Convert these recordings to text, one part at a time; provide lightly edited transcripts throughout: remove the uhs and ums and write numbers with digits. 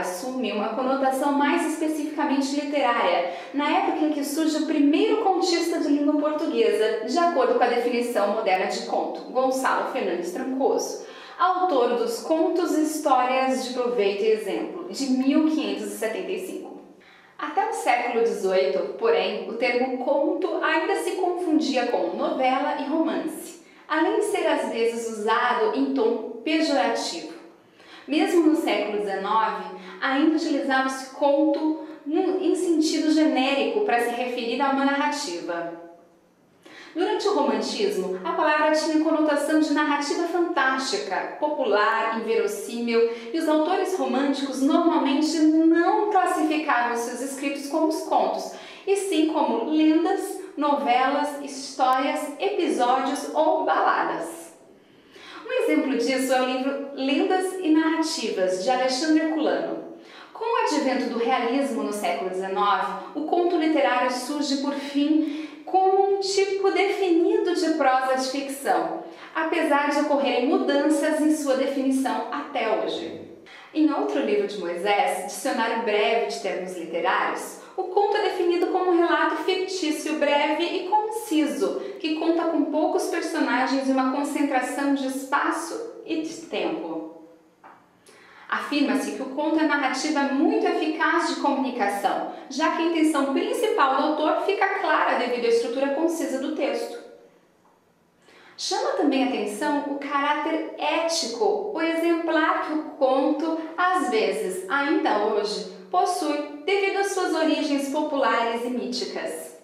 assume uma conotação mais especificamente literária, na época em que surge o primeiro contista de língua portuguesa, de acordo com a definição moderna de conto, Gonçalo Fernandes Trancoso, autor dos Contos e Histórias de Proveito e Exemplo, de 1575. Até o século XVIII, porém, o termo conto ainda se confundia com novela e romance, além de ser às vezes usado em tom pejorativo. Mesmo no século XIX, ainda utilizava-se conto em sentido genérico para se referir a uma narrativa. Durante o romantismo, a palavra tinha conotação de narrativa fantástica, popular, inverossímil, e os autores românticos normalmente não classificavam seus escritos como os contos, e sim como lendas, novelas, histórias, episódios ou baladas. Um exemplo disso é o livro Lendas e Narrativas, de Alexandre Herculano. Com o advento do realismo no século XIX, o conto literário surge, por fim, como um tipo definido de prosa de ficção, apesar de ocorrerem mudanças em sua definição até hoje. Em outro livro de Moisés, Dicionário Breve de Termos Literários, o conto é definido como um relato fictício breve e conciso, que conta com poucos personagens e uma concentração de espaço e de tempo. Afirma-se que o conto é narrativa muito eficaz de comunicação, já que a intenção principal do autor fica clara devido à estrutura concisa do texto. Chama também a atenção o caráter ético, o exemplar que o conto, às vezes, ainda hoje, possui devido às suas origens populares e míticas.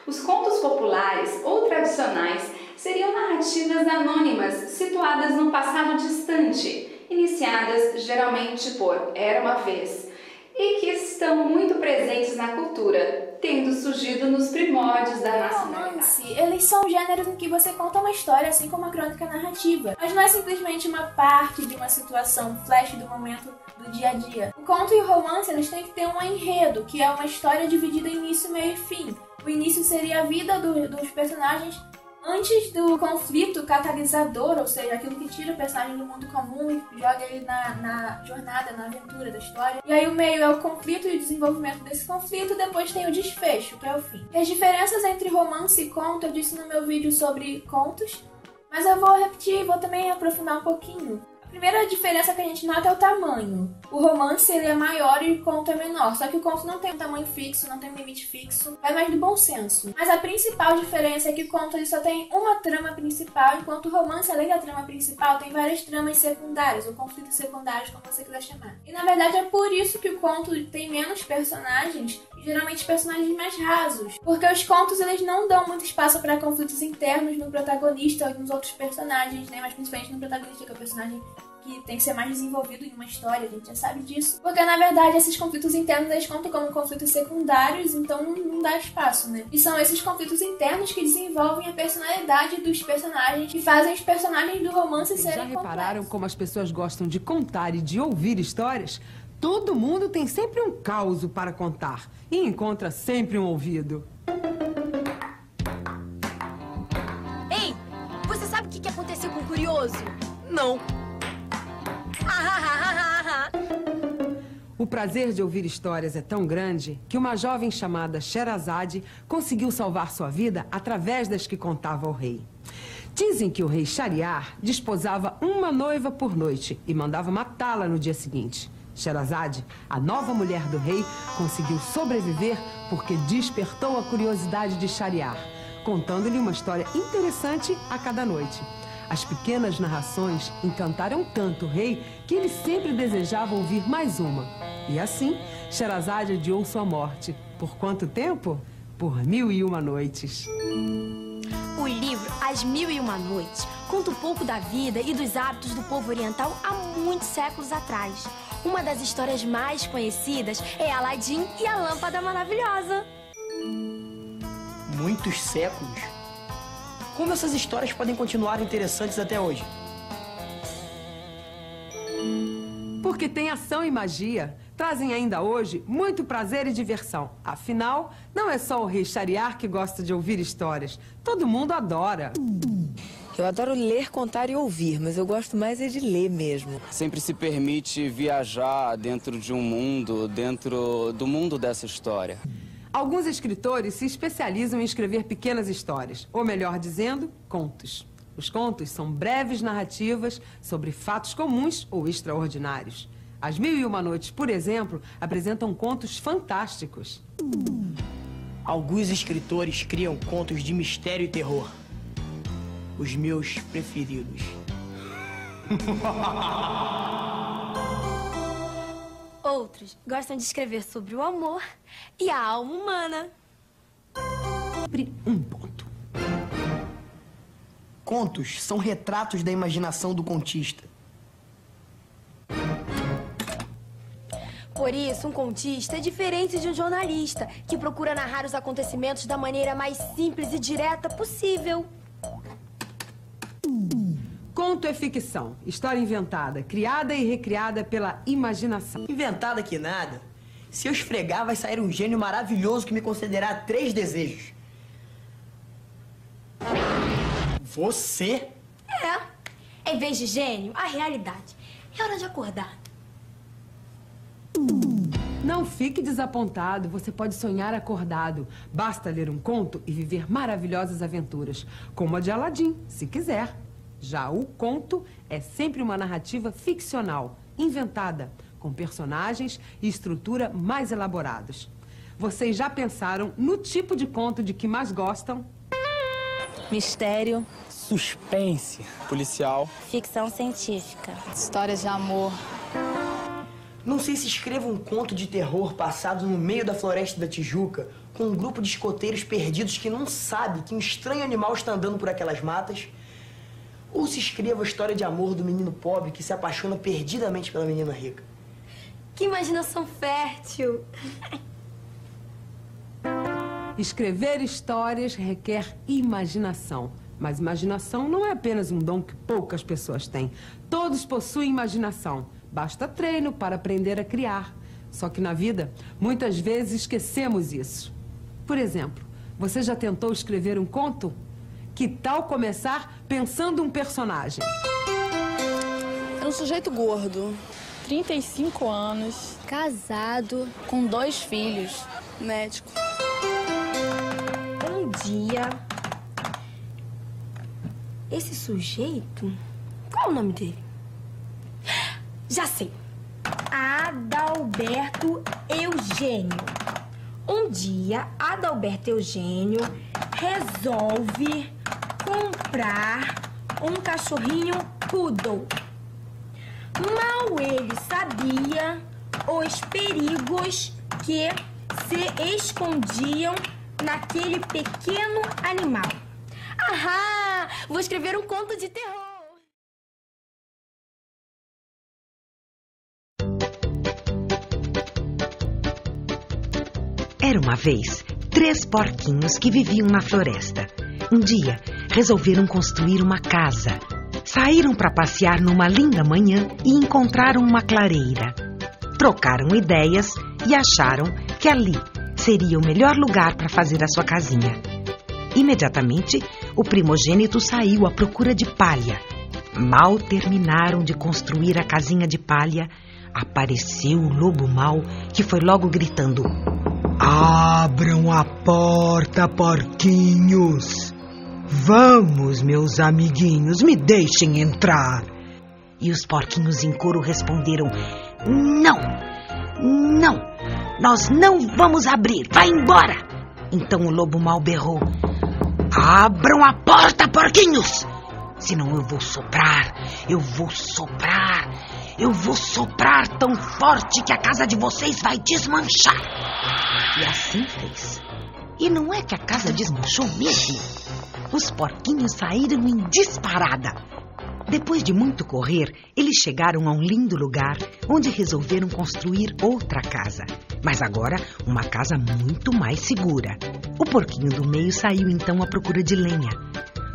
Os contos populares ou tradicionais seriam narrativas anônimas situadas num passado distante, iniciadas geralmente por Era uma Vez, e que estão muito presentes na cultura, tendo surgido nos primórdios da nacionalidade. Romance, eles são gêneros em que você conta uma história, assim como a crônica narrativa, mas não é simplesmente uma parte de uma situação, um flash do momento do dia a dia. O conto e o romance, eles têm que ter um enredo, que é uma história dividida em início, meio e fim. O início seria a vida dos personagens antes do conflito catalisador, ou seja, aquilo que tira o personagem do mundo comum e joga ele na jornada, na aventura da história. E aí o meio é o conflito e o desenvolvimento desse conflito, depois tem o desfecho, que é o fim. As diferenças entre romance e conto eu disse no meu vídeo sobre contos, mas eu vou repetir e vou também aprofundar um pouquinho. A primeira diferença que a gente nota é o tamanho. O romance ele é maior e o conto é menor, só que o conto não tem um tamanho fixo, não tem um limite fixo, é mais do bom senso. Mas a principal diferença é que o conto ele só tem uma trama principal, enquanto o romance, além da trama principal, tem várias tramas secundárias, ou conflitos secundários, como você quiser chamar. E na verdade é por isso que o conto tem menos personagens, e geralmente personagens mais rasos, porque os contos eles não dão muito espaço para conflitos internos no protagonista ou nos outros personagens, né? Mas principalmente no protagonista, que é o personagem que tem que ser mais desenvolvido em uma história, a gente já sabe disso. Porque, na verdade, esses conflitos internos, eles contam como conflitos secundários, então não dá espaço, né? E são esses conflitos internos que desenvolvem a personalidade dos personagens, que fazem os personagens do romance serem já repararam complexos. como as pessoas gostam de contar e de ouvir histórias? Todo mundo tem sempre um caos para contar e encontra sempre um ouvido. Ei, você sabe o que aconteceu com o Curioso? Não. O prazer de ouvir histórias é tão grande que uma jovem chamada Sherazade conseguiu salvar sua vida através das que contava ao rei. Dizem que o rei Shahriar desposava uma noiva por noite e mandava matá-la no dia seguinte. Sherazade, a nova mulher do rei, conseguiu sobreviver porque despertou a curiosidade de Shahriar, contando-lhe uma história interessante a cada noite. As pequenas narrações encantaram tanto o rei que ele sempre desejava ouvir mais uma. E assim, Sherazade adiou sua morte. Por quanto tempo? Por 1001 noites. O livro As 1001 Noites conta um pouco da vida e dos hábitos do povo oriental há muitos séculos atrás. Uma das histórias mais conhecidas é Aladim e a Lâmpada Maravilhosa. Muitos séculos? Como essas histórias podem continuar interessantes até hoje? Porque tem ação e magia. Trazem ainda hoje muito prazer e diversão. Afinal, não é só o rei Shahriar que gosta de ouvir histórias. Todo mundo adora. Eu adoro ler, contar e ouvir, mas eu gosto mais é de ler mesmo. Sempre se permite viajar dentro de um mundo, dentro do mundo dessa história. Alguns escritores se especializam em escrever pequenas histórias, ou melhor dizendo, contos. Os contos são breves narrativas sobre fatos comuns ou extraordinários. As 1001 Noites, por exemplo, apresentam contos fantásticos. Alguns escritores criam contos de mistério e terror. Os meus preferidos. Outros gostam de escrever sobre o amor e a alma humana. Sempre um ponto. Contos são retratos da imaginação do contista. Por isso, um contista é diferente de um jornalista, que procura narrar os acontecimentos da maneira mais simples e direta possível. Conto é ficção, história inventada, criada e recriada pela imaginação. Inventada que nada. Se eu esfregar, vai sair um gênio maravilhoso que me concederá 3 desejos. Você? Em vez de gênio, a realidade. É hora de acordar. Não fique desapontado, você pode sonhar acordado. Basta ler um conto e viver maravilhosas aventuras, como a de Aladim, se quiser. Já o conto é sempre uma narrativa ficcional, inventada, com personagens e estrutura mais elaborados. Vocês já pensaram no tipo de conto de que mais gostam? Mistério. Suspense. Policial. Ficção científica. Histórias de amor. Não sei se escrevo um conto de terror passado no meio da floresta da Tijuca, com um grupo de escoteiros perdidos que não sabe que um estranho animal está andando por aquelas matas, ou se escrevo a história de amor do menino pobre que se apaixona perdidamente pela menina rica. Que imaginação fértil! Escrever histórias requer imaginação. Mas imaginação não é apenas um dom que poucas pessoas têm. Todos possuem imaginação. Basta treino para aprender a criar. Só que na vida, muitas vezes esquecemos isso. Por exemplo, você já tentou escrever um conto? Que tal começar pensando um personagem? É um sujeito gordo, 35 anos, casado, com 2 filhos, médico. Um dia, esse sujeito, qual é o nome dele? Já sei. Adalberto Eugênio. Um dia, Adalberto Eugênio resolve comprar um cachorrinho poodle. Mal ele sabia os perigos que se escondiam naquele pequeno animal. Ahá! Vou escrever um conto de terror. Era uma vez 3 porquinhos que viviam na floresta. Um dia, resolveram construir uma casa. Saíram para passear numa linda manhã e encontraram uma clareira. Trocaram ideias e acharam que ali seria o melhor lugar para fazer a sua casinha. Imediatamente, o primogênito saiu à procura de palha. Mal terminaram de construir a casinha de palha, apareceu o lobo mau, que foi logo gritando: "Abram a porta, porquinhos! Vamos, meus amiguinhos, me deixem entrar!" E os porquinhos em coro responderam: "Não! Não! Nós não vamos abrir! Vai embora!" Então o lobo mau berrou: "Abram a porta, porquinhos! Senão eu vou soprar, eu vou soprar, eu vou soprar tão forte que a casa de vocês vai desmanchar." E assim fez. E não é que a casa desmanchou mesmo? Os porquinhos saíram em disparada. Depois de muito correr, eles chegaram a um lindo lugar onde resolveram construir outra casa. Mas agora, uma casa muito mais segura. O porquinho do meio saiu então à procura de lenha.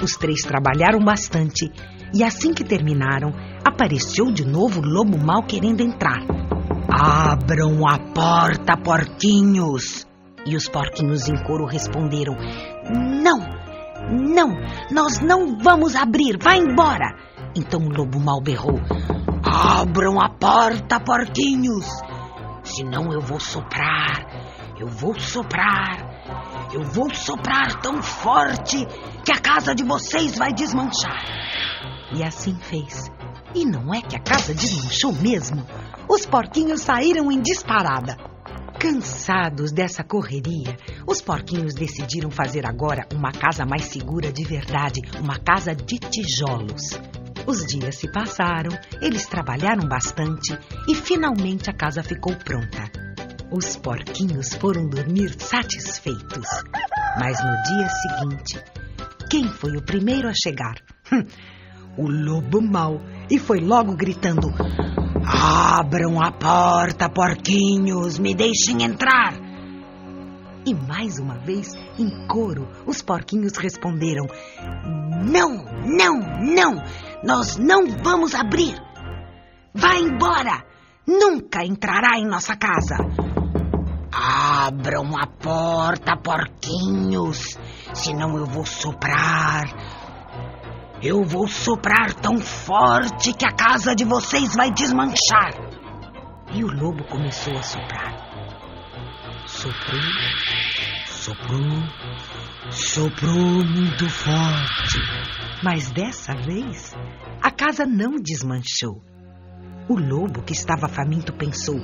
Os 3 trabalharam bastante e assim que terminaram, apareceu de novo o lobo mau querendo entrar. "Abram a porta, porquinhos!" E os porquinhos em coro responderam: "Não! Não, nós não vamos abrir, vai embora. Então o lobo mau berrou: abram a porta, porquinhos, senão eu vou soprar, eu vou soprar, eu vou soprar tão forte que a casa de vocês vai desmanchar. E assim fez. E não é que a casa desmanchou mesmo? Os porquinhos saíram em disparada. Cansados dessa correria, os porquinhos decidiram fazer agora uma casa mais segura de verdade, uma casa de tijolos. Os dias se passaram, eles trabalharam bastante e finalmente a casa ficou pronta. Os porquinhos foram dormir satisfeitos. Mas no dia seguinte, quem foi o primeiro a chegar? O lobo mau, e foi logo gritando: abram a porta, porquinhos, me deixem entrar. E mais uma vez, em coro, os porquinhos responderam: não, não, não, nós não vamos abrir. Vá embora, nunca entrará em nossa casa. Abram a porta, porquinhos, senão eu vou soprar. Eu vou soprar tão forte que a casa de vocês vai desmanchar. E o lobo começou a soprar. Soprou, soprou, soprou muito forte. Mas dessa vez, a casa não desmanchou. O lobo, que estava faminto, pensou: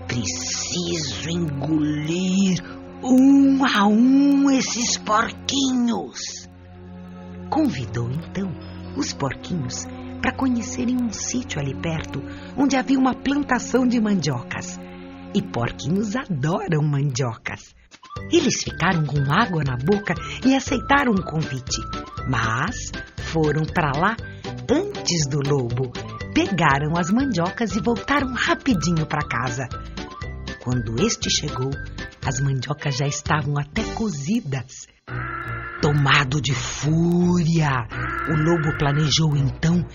preciso engolir um a um esses porquinhos. Convidou então os porquinhos para conhecerem um sítio ali perto, onde havia uma plantação de mandiocas. E porquinhos adoram mandiocas. Eles ficaram com água na boca e aceitaram o convite, mas foram para lá antes do lobo. Pegaram as mandiocas e voltaram rapidinho para casa. Quando este chegou, as mandiocas já estavam até cozidas. Tomado de fúria, o lobo planejou então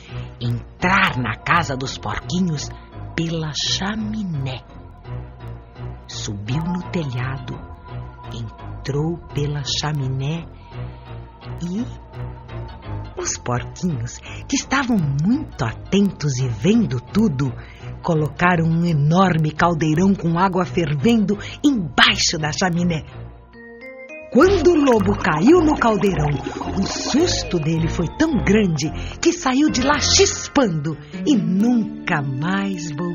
entrar na casa dos porquinhos pela chaminé. Subiu no telhado, entrou pela chaminé e os porquinhos, que estavam muito atentos e vendo tudo, colocaram um enorme caldeirão com água fervendo embaixo da chaminé. Quando o lobo caiu no caldeirão, o susto dele foi tão grande que saiu de lá chispando e nunca mais voltou.